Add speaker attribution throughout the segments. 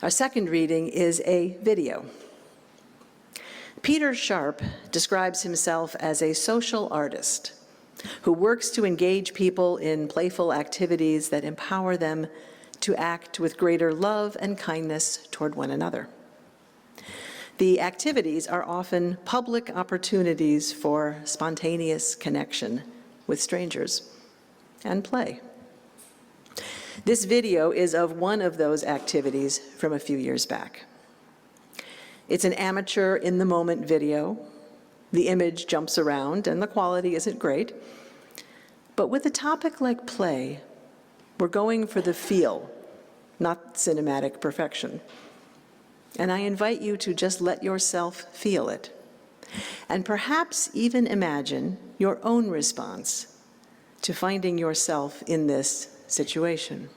Speaker 1: Our second reading is a video. Peter Sharp describes himself as a social artist who works to engage people in playful activities that empower them to act with greater love and kindness toward one another. The activities are often public opportunities for spontaneous connection with strangers and play. This video is of one of those activities from a few years back. It's an amateur in-the-moment video. The image jumps around and the quality isn't great. But with a topic like play, we're going for the feel, not cinematic perfection. And I invite you to just let yourself feel it, and perhaps even imagine your own response to finding yourself in this situation.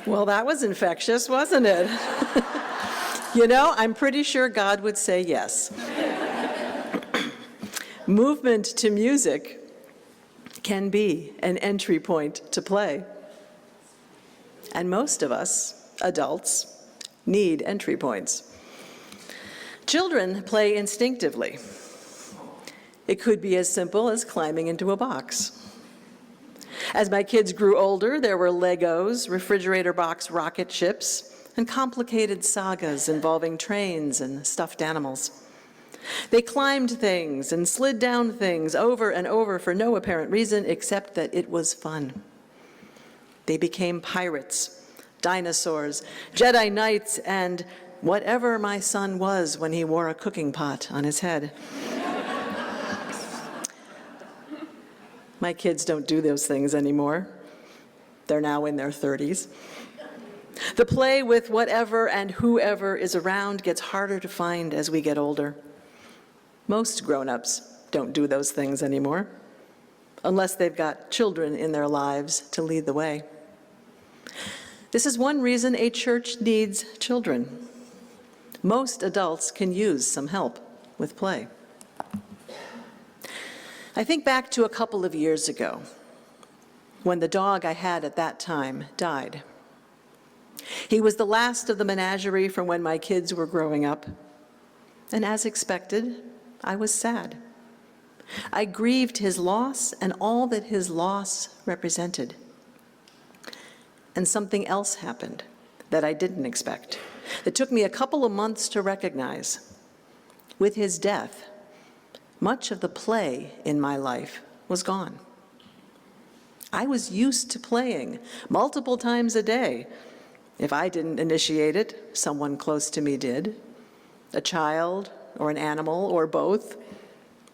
Speaker 1: Well, that was infectious, wasn't it? You know, I'm pretty sure God would say yes. Movement to music can be an entry point to play. And most of us, adults, need entry points. Children play instinctively. It could be as simple as climbing into a box. As my kids grew older, there were Legos, refrigerator box rocket ships, and complicated sagas involving trains and stuffed animals. They climbed things and slid down things over and over for no apparent reason except that it was fun. They became pirates, dinosaurs, Jedi Knights, and whatever my son was when he wore a cooking pot on his head. My kids don't do those things anymore. They're now in their 30s. The play with whatever and whoever is around gets harder to find as we get older. Most grown-ups don't do those things anymore, unless they've got children in their lives to lead the way. This is one reason a church needs children. Most adults can use some help with play. I think back to a couple of years ago, when the dog I had at that time died. He was the last of the menagerie from when my kids were growing up, and as expected, I was sad. I grieved his loss and all that his loss represented. And something else happened that I didn't expect, that took me a couple of months to recognize. With his death, much of the play in my life was gone. I was used to playing multiple times a day. If I didn't initiate it, someone close to me did. A child or an animal or both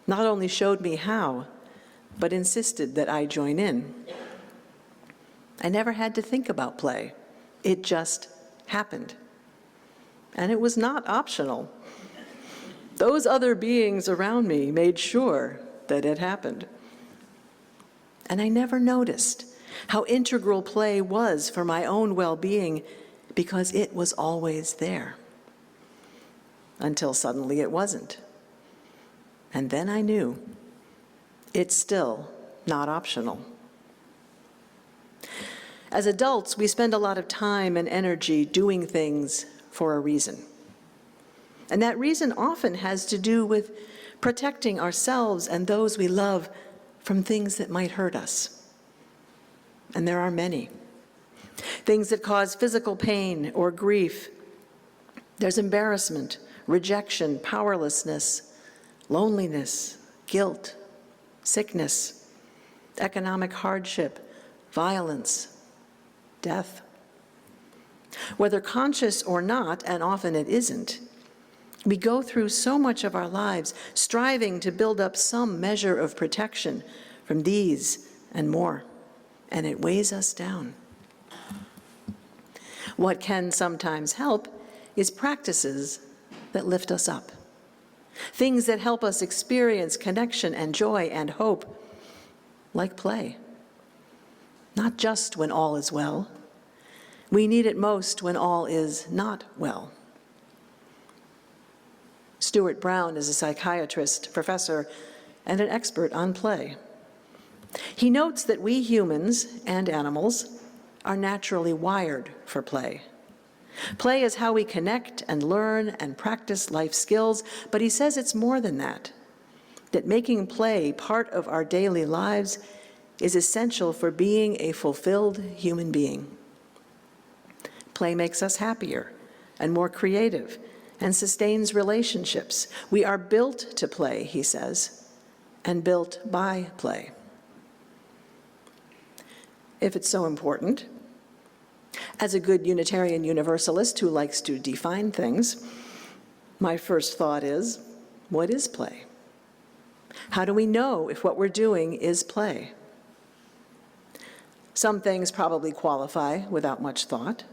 Speaker 1: not only showed me how, but insisted that I join in. I never had to think about play. It just happened. And it was not optional. Those other beings around me made sure that it happened. And I never noticed how integral play was for my own well-being because it was always there. Until suddenly it wasn't. And then I knew it's still not optional. As adults, we spend a lot of time and energy doing things for a reason. And that reason often has to do with protecting ourselves and those we love from things that might hurt us. And there are many. Things that cause physical pain or grief. There's embarrassment, rejection, powerlessness, loneliness, guilt, sickness, economic hardship, violence, death. Whether conscious or not, and often it isn't, we go through so much of our lives striving to build up some measure of protection from these and more, and it weighs us down. What can sometimes help is practices that lift us up, things that help us experience connection and joy and hope, like play. Not just when all is well. We need it most when all is not well. Stuart Brown is a psychiatrist, professor, and an expert on play. He notes that we humans and animals are naturally wired for play. Play is how we connect and learn and practice life skills, but he says it's more than that making play part of our daily lives is essential for being a fulfilled human being. Play makes us happier and more creative and sustains relationships. We are built to play, he says, and built by play. If it's so important, as a good Unitarian Universalist who likes to define things, my first thought is, what is play? How do we know if what we're doing is play? Some things probably qualify without much thought.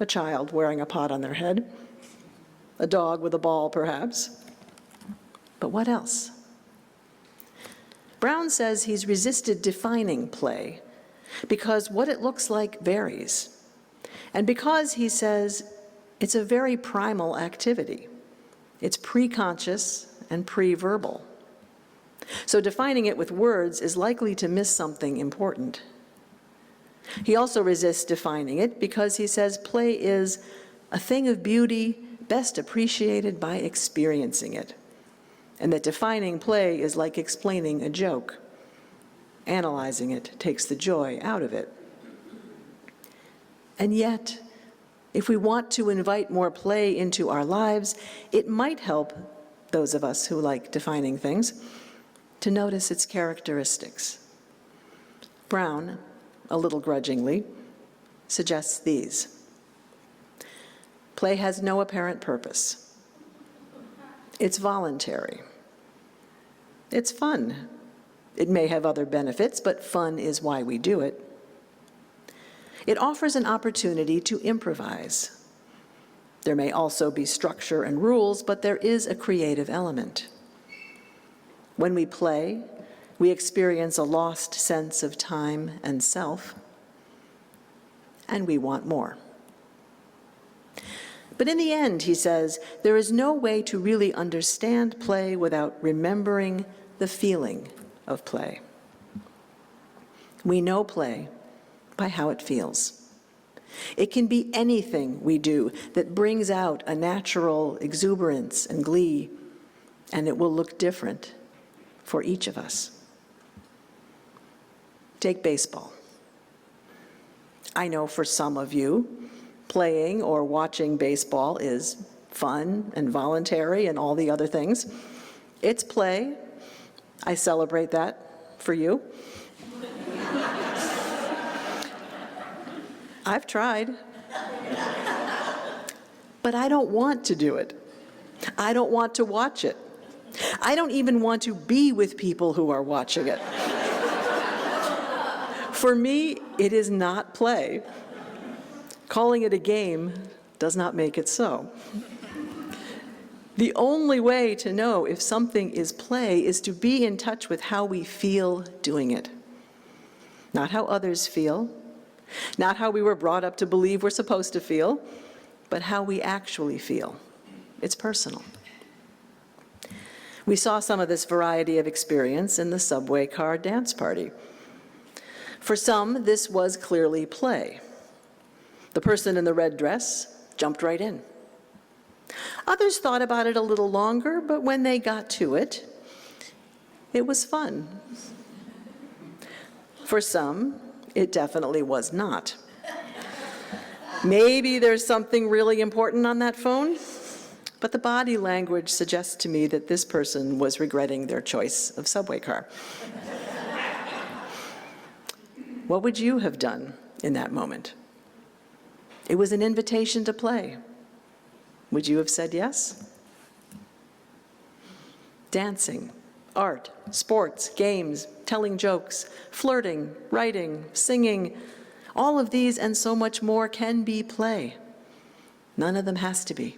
Speaker 1: A child wearing a pot on their head, a dog with a ball, perhaps. But what else? Brown says he's resisted defining play because what it looks like varies. And because, he says, it's a very primal activity. It's pre-conscious and pre-verbal. So defining it with words is likely to miss something important. He also resists defining it because he says play is a thing of beauty best appreciated by experiencing it, and that defining play is like explaining a joke. Analyzing it takes the joy out of it. And yet, if we want to invite more play into our lives, it might help those of us who like defining things to notice its characteristics. Brown, a little grudgingly, suggests these. Play has no apparent purpose. It's voluntary. It's fun. It may have other benefits, but fun is why we do it. It offers an opportunity to improvise. There may also be structure and rules, but there is a creative element. When we play, we experience a lost sense of time and self, and we want more. But in the end, he says, there is no way to really understand play without remembering the feeling of play. We know play by how it feels. It can be anything we do that brings out a natural exuberance and glee, and it will look different for each of us. Take baseball. I know for some of you, playing or watching baseball is fun and voluntary and all the other things. It's play. I celebrate that for you. I've tried. But I don't want to do it. I don't want to watch it. I don't even want to be with people who are watching it. For me, it is not play. Calling it a game does not make it so. The only way to know if something is play is to be in touch with how we feel doing it. Not how others feel, not how we were brought up to believe we're supposed to feel, but how we actually feel. It's personal. We saw some of this variety of experience in the subway car dance party. For some, this was clearly play. The person in the red dress jumped right in. Others thought about it a little longer, but when they got to it, it was fun. For some, it definitely was not. Maybe there's something really important on that phone, but the body language suggests to me that this person was regretting their choice of subway car. What would you have done in that moment? It was an invitation to play. Would you have said yes? Dancing, art, sports, games, telling jokes, flirting, writing, singing, all of these and so much more can be play. None of them has to be.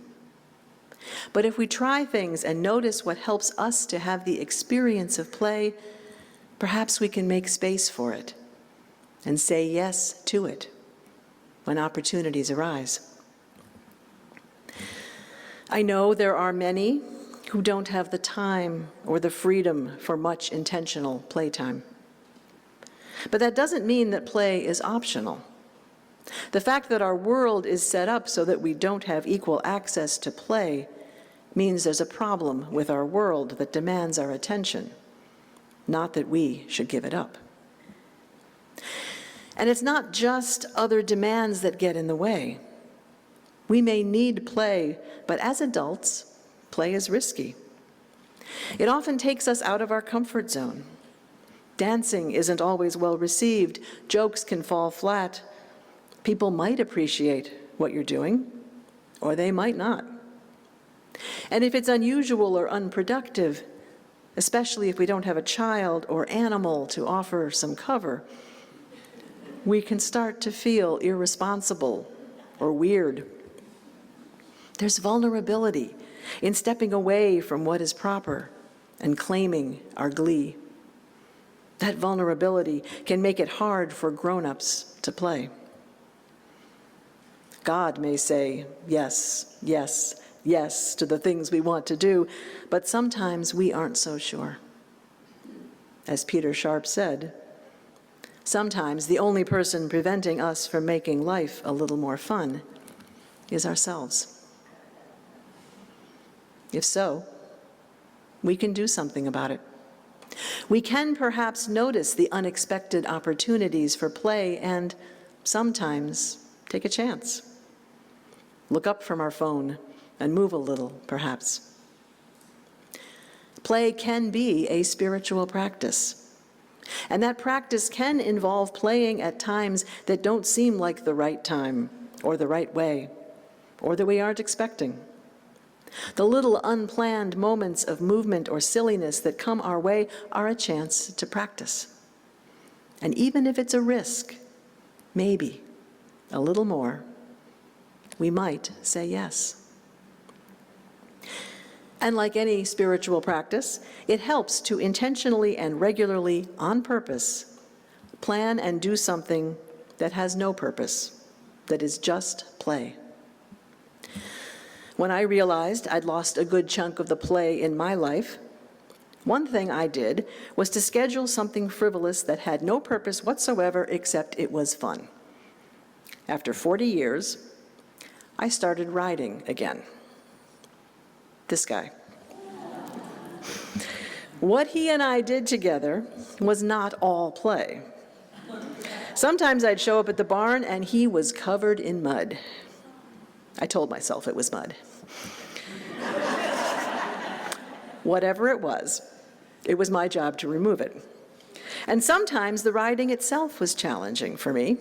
Speaker 1: But if we try things and notice what helps us to have the experience of play, perhaps we can make space for it and say yes to it when opportunities arise. I know there are many who don't have the time or the freedom for much intentional playtime. But that doesn't mean that play is optional. The fact that our world is set up so that we don't have equal access to play means there's a problem with our world that demands our attention, not that we should give it up. And it's not just other demands that get in the way. We may need play, but as adults, play is risky. It often takes us out of our comfort zone. Dancing isn't always well received. Jokes can fall flat. People might appreciate what you're doing, or they might not. And if it's unusual or unproductive, especially if we don't have a child or animal to offer some cover, we can start to feel irresponsible or weird. There's vulnerability in stepping away from what is proper and claiming our glee. That vulnerability can make it hard for grown-ups to play. God may say yes, yes, yes to the things we want to do, but sometimes we aren't so sure. As Peter Sharp said, sometimes the only person preventing us from making life a little more fun is ourselves. If so, we can do something about it. We can perhaps notice the unexpected opportunities for play and sometimes take a chance. Look up from our phone and move a little, perhaps. Play can be a spiritual practice, and that practice can involve playing at times that don't seem like the right time or the right way, or that we aren't expecting. The little unplanned moments of movement or silliness that come our way are a chance to practice. And even if it's a risk, maybe a little more, we might say yes. And like any spiritual practice, it helps to intentionally and regularly, on purpose, plan and do something that has no purpose, that is just play. When I realized I'd lost a good chunk of the play in my life, one thing I did was to schedule something frivolous that had no purpose whatsoever except it was fun. After 40 years, I started riding again. This guy. What he and I did together was not all play. Sometimes I'd show up at the barn and he was covered in mud. I told myself it was mud. Whatever it was my job to remove it. And sometimes the riding itself was challenging for me.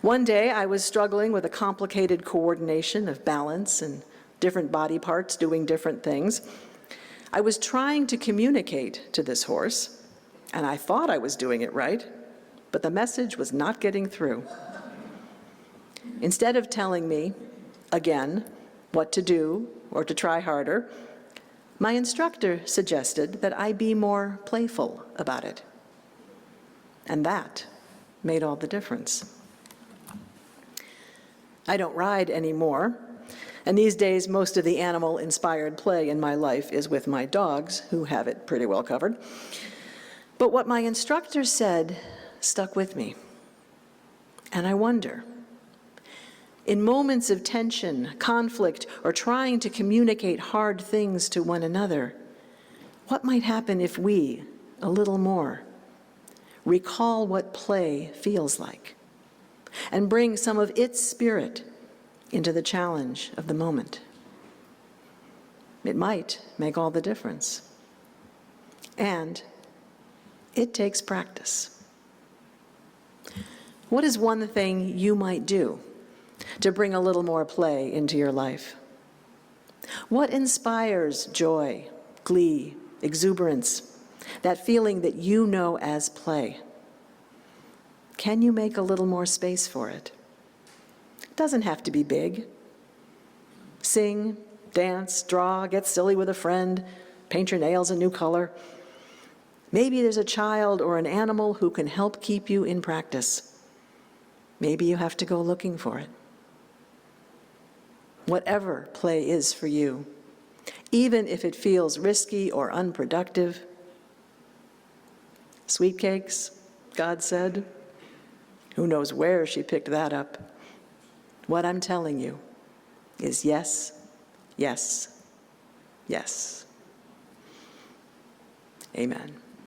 Speaker 1: One day I was struggling with a complicated coordination of balance and different body parts doing different things. I was trying to communicate to this horse, and I thought I was doing it right, but the message was not getting through. Instead of telling me, again, what to do or to try harder, my instructor suggested that I be more playful about it. And that made all the difference. I don't ride anymore, and these days most of the animal-inspired play in my life is with my dogs, who have it pretty well covered. But what my instructor said stuck with me. And I wonder, in moments of tension, conflict, or trying to communicate hard things to one another, what might happen if we, a little more, recall what play feels like and bring some of its spirit into the challenge of the moment? It might make all the difference. And it takes practice. What is one thing you might do to bring a little more play into your life? What inspires joy, glee, exuberance, that feeling that you know as play? Can you make a little more space for it? It doesn't have to be big. Sing, dance, draw, get silly with a friend, paint your nails a new color. Maybe there's a child or an animal who can help keep you in practice. Maybe you have to go looking for it. Whatever play is for you, even if it feels risky or unproductive, sweet cakes, God said. Who knows where she picked that up? What I'm telling you is yes, yes, yes. Amen.